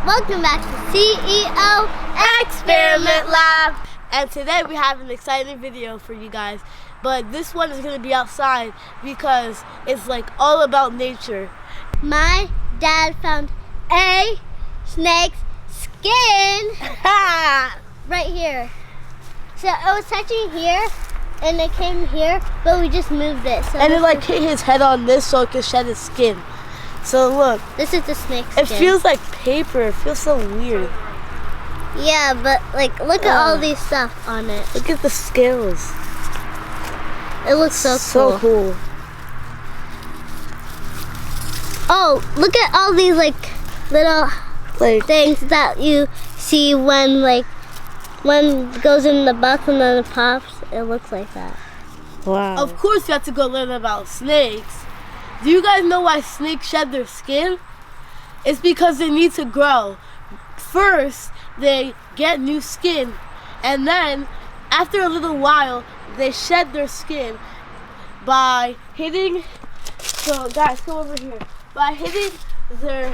Welcome back to CEO Experiment Lab. And today we have an exciting video for you guys. But this one is going to be outside because it's like all about nature. My dad found a snake's skin right here. So it was touching here and it came here, but we just moved it. So and it like hit his head on this so it could shed its skin. So look. This is the snake skin. It feels like paper. It feels so weird. Yeah, but like look at all these stuff on it. Look at the scales. It looks so cool. Oh, look at all these like little things that you see when it goes in the box and then it pops. It looks like that. Wow. Of course you have to go learn about snakes. Do you guys know why snakes shed their skin? It's because they need to grow. First, they get new skin, and then after a little while, they shed their skin by hitting, so guys, come over here, by hitting their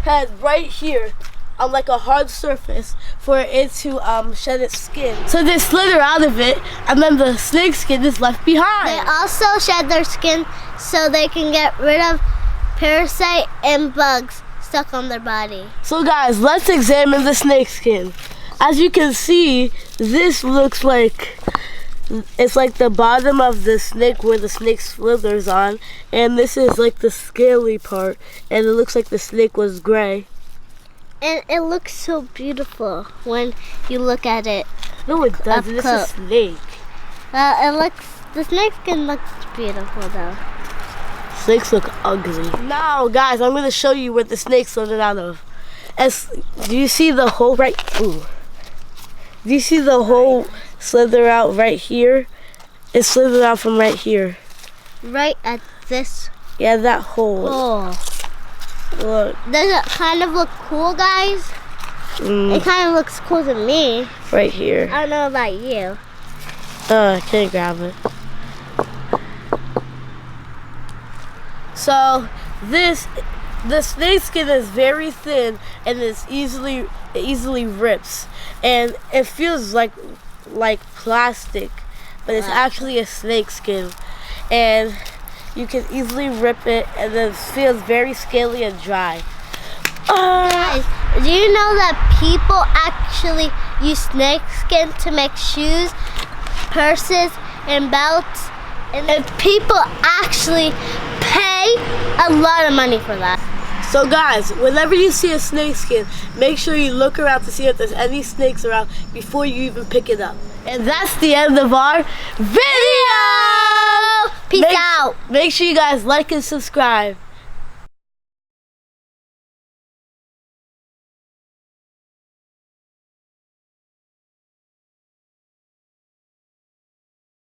head right here on like a hard surface for it to shed its skin. So they slither out of it, and then the snake skin is left behind. They also shed their skin so they can get rid of parasite and bugs stuck on their body. So guys, let's examine the snake skin. As you can see, this looks like it's like the bottom of the snake where the snake slithers on, and this is like the scaly part, and it looks like the snake was gray. And it looks so beautiful when you look at it. No, it doesn't. It's a snake. The snake skin looks beautiful though. Snakes look ugly. Now, guys, I'm going to show you what the snake slithered out of. Do you see the hole right? Ooh. Do you see the hole slither out right here? It slithered out from right here. Right at this? Yeah, that hole. Oh. Look. Does it kind of look cool, guys? It kind of looks cool to me. Right here. I don't know about you. I can't grab it. So the snake skin is very thin and it easily rips, and it feels like plastic, but it's actually a snake skin, and you can easily rip it, and it feels very scaly and dry. Guys, do you know that people actually use snake skin to make shoes, purses, and belts? And people actually pay a lot of money for that. So guys, whenever you see a snake skin, make sure you look around to see if there's any snakes around before you even pick it up. And that's the end of our video! Peace out! Make sure you guys like and subscribe.